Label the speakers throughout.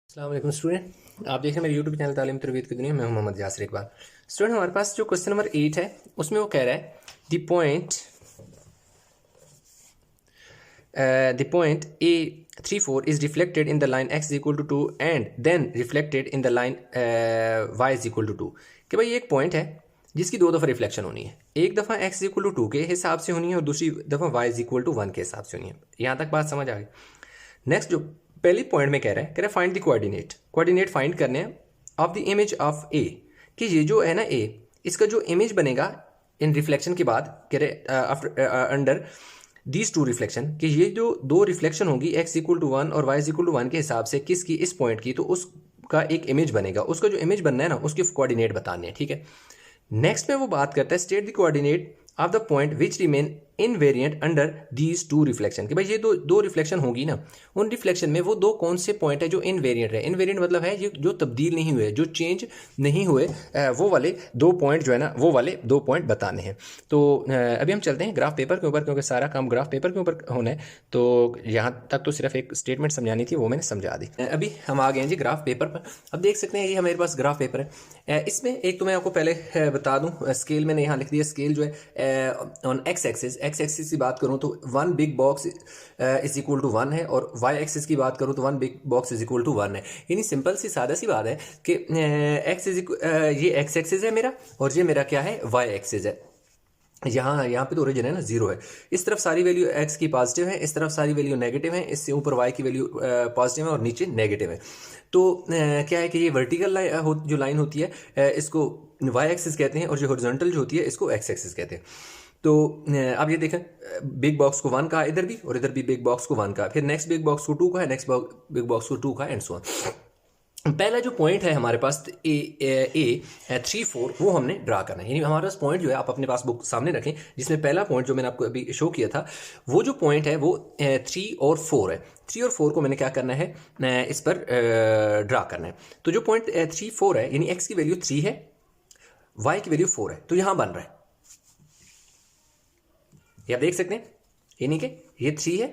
Speaker 1: अस्सलाम वालेकुम स्टूडेंट, आप देख रहे हैं मेरे यूट्यूब चैनल तालीम तरबियत की दुनिया में। हूं मोहम्मद यासिर इकबाल। स्टूडेंट, हमारे पास जो क्वेश्चन नंबर 8 है उसमें वो कह रहा है the point A34 is reflected in the line x equal to 2 and then reflected in the line y is equal to 2। कि भाई एक पॉइंट है जिसकी दो दफ़ा रिफ्लेक्शन होनी है। एक दफ़ा x इक्वल टू 2 के हिसाब से होनी है और दूसरी दफ़ा y इज इक्वल टू 1 के हिसाब से होनी है। यहाँ तक बात समझ आ गई। नेक्स्ट जो पहली पॉइंट में कह रहा है फाइंड द कोऑर्डिनेट फाइंड करने हैं ऑफ द इमेज ऑफ ए। कि ये जो है ना ए, इसका जो इमेज बनेगा इन रिफ्लेक्शन के बाद, कह रहे after under these two reflection, कि ये जो दो रिफ्लेक्शन होगी x इक्वल टू 1 और y इक्वल टू 1 के हिसाब से किसकी, इस पॉइंट की, तो उसका एक इमेज बनेगा। उसका जो इमेज बनना है ना, उसके कोऑर्डिनेट बताने हैं। ठीक है। नेक्स्ट में वो बात करता है state the coordinate of the point which remain invariant under these two reflection. कि भाई ये दो रिफ्लेक्शन होगी ना, उन रिफ्लेक्शन में वो दो कौन से पॉइंट है जो इनवेरिएंट है। इनवेरिएंट मतलब है ये जो तब्दील नहीं हुए, जो चेंज नहीं हुए, वो वाले दो पॉइंट जो है ना, वो वाले दो पॉइंट बताने हैं। तो अभी हम चलते हैं ग्राफ पेपर के ऊपर, क्योंकि सारा काम ग्राफ पेपर के ऊपर होना है। तो यहाँ तक तो सिर्फ एक स्टेटमेंट समझानी थी, वो मैंने समझा दी। अभी हम आ गए हैं जी ग्राफ पेपर पर। अब देख सकते हैं ये हमारे पास ग्राफ पेपर है। इसमें एक तो मैं आपको पहले बता दूं, स्केल मैंने यहाँ लिख दिया। स्केल जो है ऑन एक्स एक्सिस की बात करूँ तो 1 big box is equal to 1 है, और वाई एक्सिस की बात करूँ तो 1 big box is equal to 1 है। यानी सिंपल सी सादा सी बात है कि ये एक्स एक्सिस है मेरा, और ये मेरा क्या है, वाई एक्सिस है। यहाँ पे तो ओरिजिन है ना, 0 है। इस तरफ सारी वैल्यू x की पॉजिटिव है, इस तरफ सारी वैल्यू नेगेटिव है, इससे ऊपर y की वैल्यू पॉजिटिव है और नीचे नेगेटिव है। तो क्या है कि ये वर्टिकल जो लाइन होती है इसको y एक्सिस कहते हैं, और जो हॉरिजॉन्टल जो होती है इसको x एक्सिस कहते हैं। तो अब ये देखें, बिग बॉक्स को 1 कहा इधर भी, और इधर भी बिग बॉक्स को 1 कहा, फिर नेक्स्ट बिग बॉक्स को 2 का है, नेक्स्ट बिग बॉक्स को 2 का, एंड सो ऑन। पहला जो पॉइंट है हमारे पास A34, वो हमने ड्रा करना है। यानी हमारे पास पॉइंट जो है, आप अपने पास बुक सामने रखें, जिसमें पहला पॉइंट जो मैंने आपको अभी शो किया था, वो जो पॉइंट है वो 3 और 4 है। 3 और 4 को मैंने क्या करना है, इस पर ड्रा करना है। तो जो पॉइंट 3, 4 है, यानी x की वैल्यू 3 है, y की वैल्यू 4 है, तो यहां बन रहा है, ये आप देख सकते हैं। यानी कि ये 3 है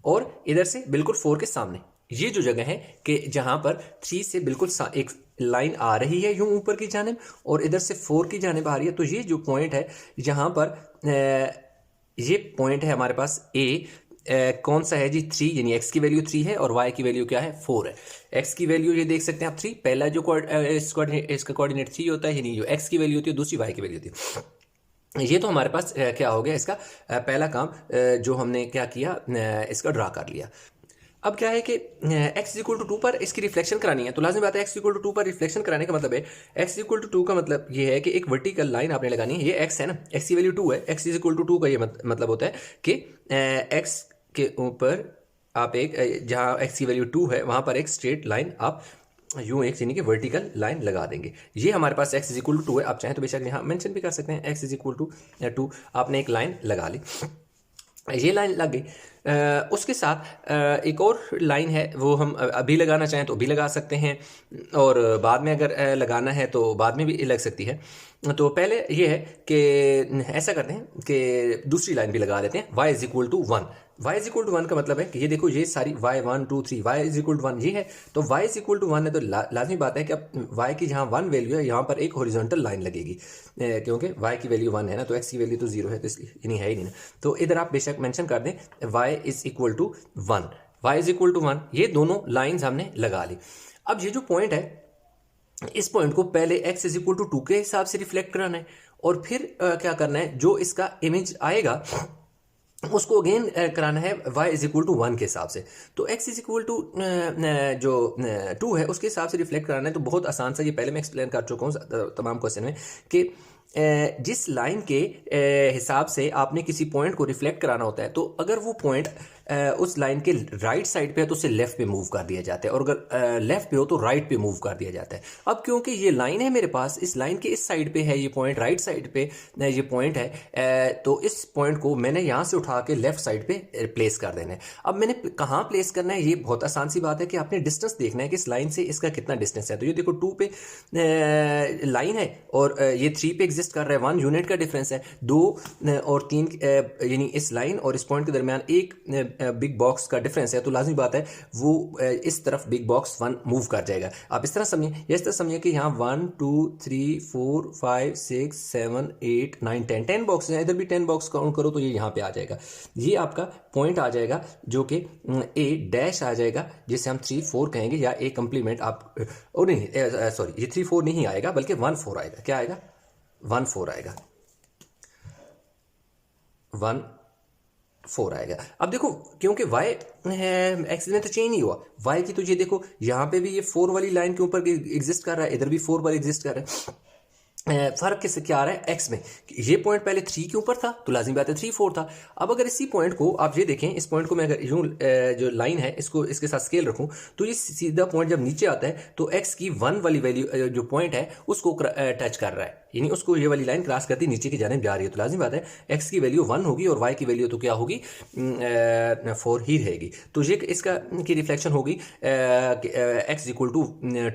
Speaker 1: और इधर से बिल्कुल 4 के सामने ये जो जगह है कि जहां पर 3 से बिल्कुल एक लाइन आ रही है यूं ऊपर की जानिब, और इधर से 4 की जानिब आ रही है। तो ये जो पॉइंट है जहां पर ये पॉइंट है हमारे पास ए, कौन सा है जी, 3, यानी x की वैल्यू 3 है और y की वैल्यू क्या है, 4 है। x की वैल्यू ये देख सकते हैं आप 3, पहला जो इसका कोऑर्डिनेट 3 होता है, यानी जो x की वैल्यू होती है, दूसरी y की वैल्यू होती है। ये तो हमारे पास क्या हो गया, इसका पहला काम जो हमने क्या किया, इसका ड्रा कर लिया। अब क्या है कि x इक्वल टू 2 पर इसकी रिफ्लेक्शन करानी है। तो लाजमी बात है, x इक्वल टू 2 पर रिफ्लेक्शन कराने का मतलब है, x इक्वल टू 2 का मतलब ये है कि एक वर्टिकल लाइन आपने लगानी है। ये x है ना, x की वैल्यू 2 है, x इज इक्वल टू 2 का ये मतलब होता है कि x के ऊपर आप एक जहाँ x की वैल्यू 2 है वहाँ पर एक स्ट्रेट लाइन आप यूं एक यानी कि वर्टिकल लाइन लगा देंगे। ये हमारे पास x इज इक्वल टू 2 है। आप चाहें तो बेशक यहाँ मेंशन भी कर सकते हैं, x इज इक्वल टू 2, आपने एक लाइन लगा ली, ये लाइन लग गई। उसके साथ एक और लाइन है, वो हम अभी लगाना चाहें तो अभी लगा सकते हैं, और बाद में अगर लगाना है तो बाद में भी लग सकती है। तो पहले ये है कि ऐसा करते हैं कि दूसरी लाइन भी लगा देते हैं, y is equal to 1। y is equal to 1 का मतलब है कि ये देखो, ये सारी y 1 2 3, y is equal to 1 ये है। तो y इज इक्वल टू 1 है, तो लाजमी बात है कि अब y की जहाँ 1 वैल्यू है, यहाँ पर एक हॉरिजॉन्टल लाइन लगेगी, क्योंकि y की वैल्यू 1 है ना, तो x की वैल्यू तो 0 है, तो इसलिए नहीं है ही नहीं ना। तो इधर आप बेशक मेंशन कर दें y is equal to 1, y is equal to 1, ये दोनों लाइन्स हमने लगा ली। अब ये जो पॉइंट है, इस पॉइंट को पहले x इज इक्वल टू 2 के हिसाब से रिफ्लेक्ट कराना है, और फिर क्या करना है, जो इसका इमेज आएगा उसको अगेन कराना है y इज इक्वल टू 1 के हिसाब से। तो x इज इक्वल टू जो 2 है उसके हिसाब से रिफ्लेक्ट कराना है। तो बहुत आसान सा, ये पहले मैं एक्सप्लेन कर चुका हूँ तमाम क्वेश्चन में, कि जिस लाइन के हिसाब से आपने किसी पॉइंट को रिफ्लेक्ट कराना होता है, तो अगर वो पॉइंट उस लाइन के राइट साइड पे है तो उसे लेफ्ट पे मूव कर दिया जाता है, और अगर लेफ्ट पे हो तो राइट पे मूव कर दिया जाता है। अब क्योंकि ये लाइन है मेरे पास, इस लाइन के इस साइड पे है ये पॉइंट, राइट साइड पे ये पॉइंट है, तो इस पॉइंट को मैंने यहाँ से उठा के लेफ्ट साइड पे प्लेस कर देना है। अब मैंने कहाँ प्लेस करना है, ये बहुत आसान सी बात है कि आपने डिस्टेंस देखना है कि इस लाइन से इसका कितना डिस्टेंस है। तो ये देखो 2 पे लाइन है, और ये 3 पे एग्जिस्ट कर रहा है, 1 यूनिट का डिफरेंस है। 2 और 3 यानी इस लाइन और इस पॉइंट के दरमियान एक बिग बॉक्स का डिफरेंस है तो लाजमी बात है वो इस तरफ बिग बॉक्स 1 मूव कर जाएगा। आप इस तरह समझिए, या इस तरह समझिए कि यहाँ 1 2 3 4 5 6 7 8 9 10 बॉक्स हैं, इधर भी 10 बॉक्स काउंट करो तो ये यहाँ पे आ जाएगा। ये आपका पॉइंट आ जाएगा जो कि ए डैश आ जाएगा, जिसे हम 3 4 कहेंगे, या ए कंप्लीमेंट आप ओ नहीं सॉरी, ये 3 4 नहीं आएगा बल्कि 1 4 आएगा। क्या आएगा? 1 4 आएगा, 1 4 आएगा। अब देखो क्योंकि y एक्सिस में तो चेंज नहीं हुआ, y की तो ये देखो यहाँ पे भी ये 4 वाली लाइन के ऊपर एग्जिस्ट कर रहा है, इधर भी 4 पर एग्जिस्ट कर रहा है। फर्क किससे क्या आ रहा है? x में। ये पॉइंट पहले 3 के ऊपर था तो लाजिमी बात है 3 4 था। अब अगर इसी पॉइंट को आप ये देखें, इस पॉइंट को मैं अगर यूं जो लाइन है इसको इसके साथ स्केल रखूं तो ये सीधा पॉइंट जब नीचे आता है तो x की 1 वाली वैल्यू जो पॉइंट है उसको टच कर रहा है, यानी उसको ये वाली लाइन क्रॉस करती नीचे की जाने जा रही है। तो लाजिमी बात है x की वैल्यू 1 होगी और y की वैल्यू तो क्या होगी? 4 ही रहेगी। तो ये इसका की रिफ्लेक्शन होगी x इक्वल टू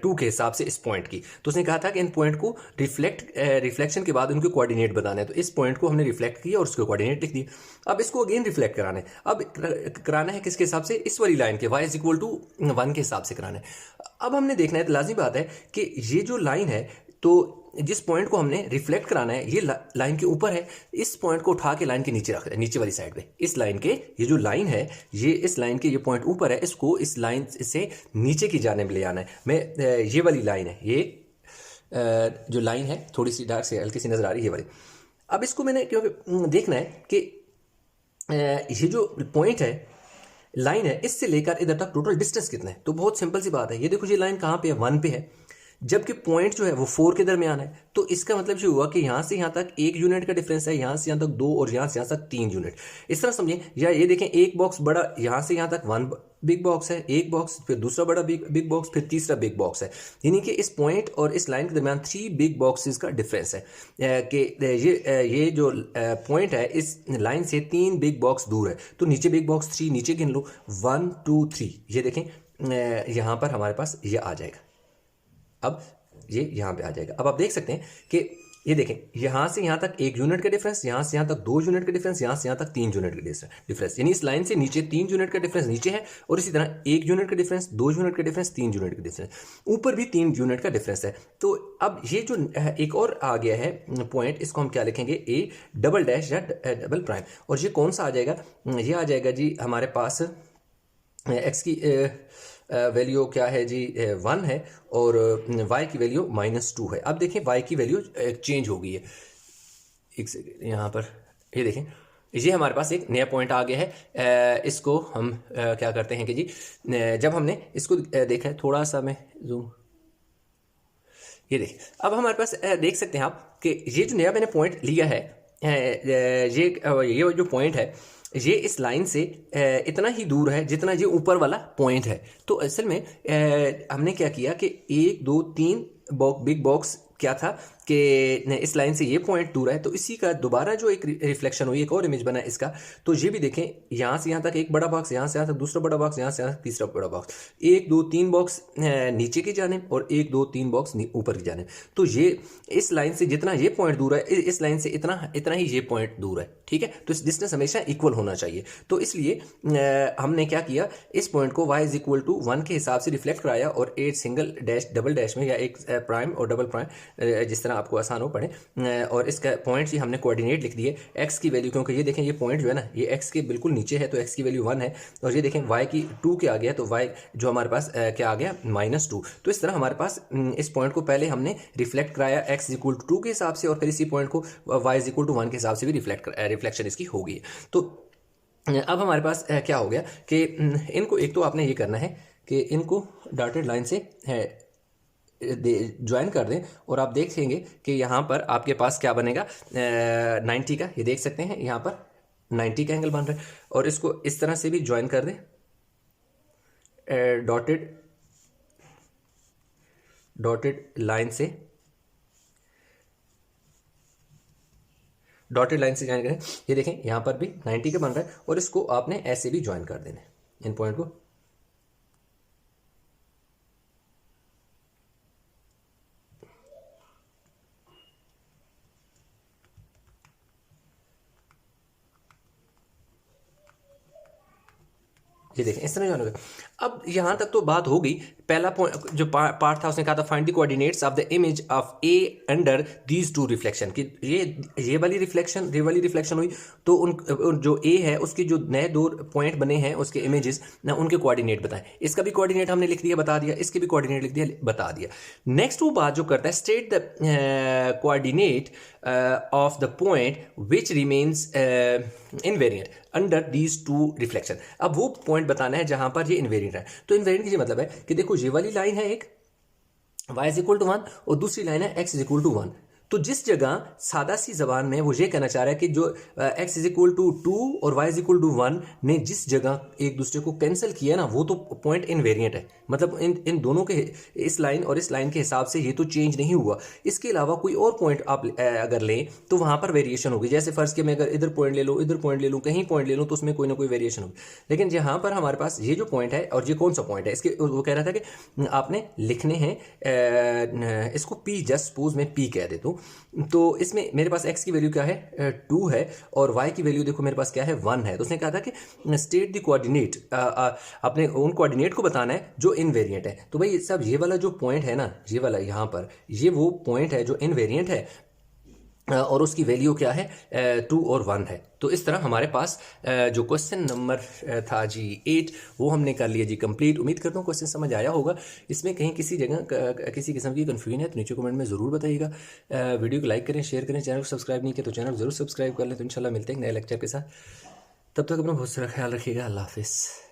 Speaker 1: 2 के हिसाब से इस पॉइंट की। तो उसने कहा था कि इन पॉइंट को रिफ्लेक्शन के बाद उनके कोऑर्डिनेट बताना है, तो इस पॉइंट को हमने रिफ्लेक्ट किया और उसके कोऑर्डिनेट लिख दिए। अब इसको अगेन रिफ्लेक्ट कराना है, अब कराना है किसके हिसाब से? इस वाली लाइन के y इज इक्वल टू 1 के हिसाब से कराना है। अब हमने देखना है, तो लाजिमी बात है कि ये जो लाइन है, तो जिस पॉइंट को हमने रिफ्लेक्ट कराना है ये लाइन के ऊपर है, इस पॉइंट को उठा के लाइन के नीचे रख रहे हैं, नीचे वाली साइड पे। इस लाइन के ये जो लाइन है, ये इस लाइन के ये पॉइंट ऊपर है, इसको इस लाइन से नीचे की जाने में ले आना है। मैं ये वाली लाइन है, ये जो लाइन है थोड़ी सी डार्क से हल्की सी नजर आ रही है ये वाली। अब इसको मैंने क्योंकि देखना है कि ये जो पॉइंट है, लाइन है, इससे लेकर इधर तक टोटल डिस्टेंस कितना है। तो बहुत सिंपल सी बात है, ये देखो ये लाइन कहाँ पे है? 1 पे है, जबकि पॉइंट जो है वो 4 के दरमियान है। तो इसका मतलब ये हुआ कि यहाँ से यहाँ तक 1 यूनिट का डिफरेंस है, यहाँ से यहाँ तक 2 और यहाँ से यहाँ तक 3 यूनिट। इस तरह समझिए, या ये देखें एक बॉक्स बड़ा, यहाँ से यहाँ तक 1 बिग बॉक्स है, एक बॉक्स, फिर दूसरा बड़ा बिग बॉक्स, फिर तीसरा बिग बॉक्स है। यानी कि इस पॉइंट और इस लाइन के दरमियान 3 बिग बॉक्सेस का डिफरेंस है कि ये जो पॉइंट है इस लाइन से 3 बिग बॉक्स दूर है। तो नीचे बिग बॉक्स 3 नीचे गिन लो, 1 2 3। ये देखें यहाँ पर हमारे पास ये आ जाएगा, अब ये यहाँ पे आ जाएगा। अब आप देख सकते हैं कि ये देखें यहाँ से यहाँ तक 1 यूनिट का डिफरेंस, यहाँ से यहाँ तक 2 यूनिट का डिफरेंस, यहाँ से यहाँ तक 3 यूनिट का डिफरेंस। यानी इस लाइन से नीचे 3 यूनिट का डिफरेंस नीचे है, और इसी तरह 1 यूनिट का डिफरेंस, 2 यूनिट का डिफरेंस, 3 यूनिट का डिफरेंस, ऊपर भी 3 यूनिट का डिफरेंस है। तो अब ये जो एक और आ गया है पॉइंट, इसको हम क्या लिखेंगे? ए डबल डैश या डबल प्राइम। और ये कौन सा आ जाएगा? ये आ जाएगा जी हमारे पास एक्स की वैल्यू क्या है जी? 1 है, और y की वैल्यू -2 है। अब देखें y की वैल्यू चेंज हो गई है। एक सेकेंड, यहाँ पर ये देखें, ये हमारे पास एक नया पॉइंट आ गया है। इसको हम क्या करते हैं कि जी जब हमने इसको देखा है, थोड़ा सा मैं जूम, ये देखिए अब हमारे पास देख सकते हैं आप कि ये जो नया मैंने पॉइंट लिया है, ये जो पॉइंट है ये इस लाइन से इतना ही दूर है जितना ये ऊपर वाला पॉइंट है। तो असल में हमने क्या किया कि 1 2 3 बिग बॉक्स क्या था कि इस लाइन से ये पॉइंट दूर है, तो इसी का दोबारा जो एक रिफ्लेक्शन हुई, एक और इमेज बना इसका। तो ये भी देखें, यहाँ से यहाँ तक एक बड़ा बॉक्स, यहाँ से यहाँ तक दूसरा बड़ा बॉक्स, यहाँ से यहाँ तक तीसरा बड़ा बॉक्स, 1 2 3 बॉक्स नीचे की जानिब और 1 2 3 बॉक्स ऊपर की जानिब। तो ये इस लाइन से जितना ये पॉइंट दूर है, इस लाइन से इतना ही ये पॉइंट दूर है। ठीक है, तो इस डिस्टेंस हमेशा इक्वल होना चाहिए। तो इसलिए हमने क्या किया, इस पॉइंट को y इज इक्वल टू 1 के हिसाब से रिफ्लेक्ट कराया, और 8 सिंगल डैश डबल डैश में, या एक प्राइम और डबल प्राइम, जिस तरह आपको आसान हो पड़े, और इसका पॉइंट ही हमने कोऑर्डिनेट लिख दिए x की वैल्यू, क्योंकि ये देखें ये पॉइंट जो है ना ये x के बिल्कुल नीचे है, तो x की वैल्यू 1 है, और ये देखें y की 2 के आ गया, तो y जो हमारे पास क्या आ गया? -2। तो इस तरह हमारे पास इस पॉइंट को पहले हमने रिफ्लेक्ट कराया x इक्वल टू 2 के हिसाब से, और फिर इसी पॉइंट को y इज इक्वल टू 1 के हिसाब से भी रिफ्लेक्शन इसकी हो गई। तो अब हमारे पास क्या हो गया कि इनको एक तो आपने ये करना है कि इनको डॉटेड लाइन से ज्वाइन कर दें, और आप देखेंगे कि यहाँ पर आपके पास क्या बनेगा? 90 का, ये देख सकते हैं यहाँ पर 90 का एंगल बन रहा है। और इसको इस तरह से भी ज्वाइन कर दें डॉटेड लाइन से, ज्वाइन करें। ये देखें यहाँ पर भी 90 का बन रहा है, और इसको आपने ऐसे भी ज्वाइन कर देना है इन पॉइंट को। ये देखें इस तरह जाना। अब यहाँ तक तो बात हो गई। पहला पॉइंट जो पार्ट था उसने कहा था find the coordinates of the image of A under these two reflection, कि ये वाली रिफ्लेक्शन हुई तो उन जो ए है उसके जो नए दो पॉइंट बने हैं उसके इमेजेस ना, उनके कोऑर्डिनेट बताएं। इसका भी कोऑर्डिनेट हमने लिख दिया, बता दिया, इसके भी कोऑर्डिनेट लिख दिया, बता दिया। नेक्स्ट वो बात जो करता है, state the coordinate of the point which remains invariant under these two reflection. अब वो पॉइंट बताना है जहां पर ये इनवेरिएंट है। तो इनवेरिएंट का मतलब है कि देखो ये वाली लाइन है एक y इज इक्वल टू 1 और दूसरी लाइन है x इज इक्वल टू 1। तो जिस जगह सादा सी जबान में वो ये कहना चाह रहा है कि जो x इज इक्वल टू 2 और y इज इक्वल टू 1 ने जिस जगह एक दूसरे को कैंसिल किया ना, वो तो पॉइंट इनवेरिएंट है। मतलब इन दोनों के, इस लाइन और इस लाइन के हिसाब से ये तो चेंज नहीं हुआ। इसके अलावा कोई और पॉइंट आप अगर लें तो वहां पर वेरिएशन होगी। जैसे फर्ज के मैं अगर इधर पॉइंट ले लूँ, इधर पॉइंट ले लूँ, कहीं पॉइंट ले लूँ, तो उसमें कोई ना कोई वेरिएशन होगी। लेकिन यहाँ पर हमारे पास ये जो पॉइंट है, और ये कौन सा पॉइंट है, इसके वो कह रहा था कि आपने लिखने हैं इसको p, जस्ट सपोज मैं p कह देता हूँ। तो इसमें मेरे पास x की वैल्यू क्या है 2 है और y की वैल्यू देखो मेरे पास क्या है 1 है। तो उसने कहा था कि स्टेट द कोऑर्डिनेट, अपने उन कोऑर्डिनेट को बताना है जो इनवेरिएंट है। तो भाई सब ये वाला जो पॉइंट है ना, ये वाला यहाँ पर, ये वो पॉइंट है जो इनवेरिएंट है और उसकी वैल्यू क्या है 2 और 1 है। तो इस तरह हमारे पास जो क्वेश्चन नंबर था जी 8 वो हमने कर लिया जी कंप्लीट। उम्मीद करता हूँ क्वेश्चन समझ आया होगा। इसमें कहीं किसी जगह किसी किस्म की कन्फ्यूजन है तो नीचे कमेंट में ज़रूर बताइएगा। वीडियो को लाइक करें, शेयर करें, चैनल को सब्सक्राइब नहीं किया तो चैनल ज़रूर सब्सक्राइब कर लें। तो इंशाल्लाह मिलते हैं नए लेक्चर के साथ। तब तक अपना बहुत सारा ख्याल रखिएगा। अल्लाह हाफिज़।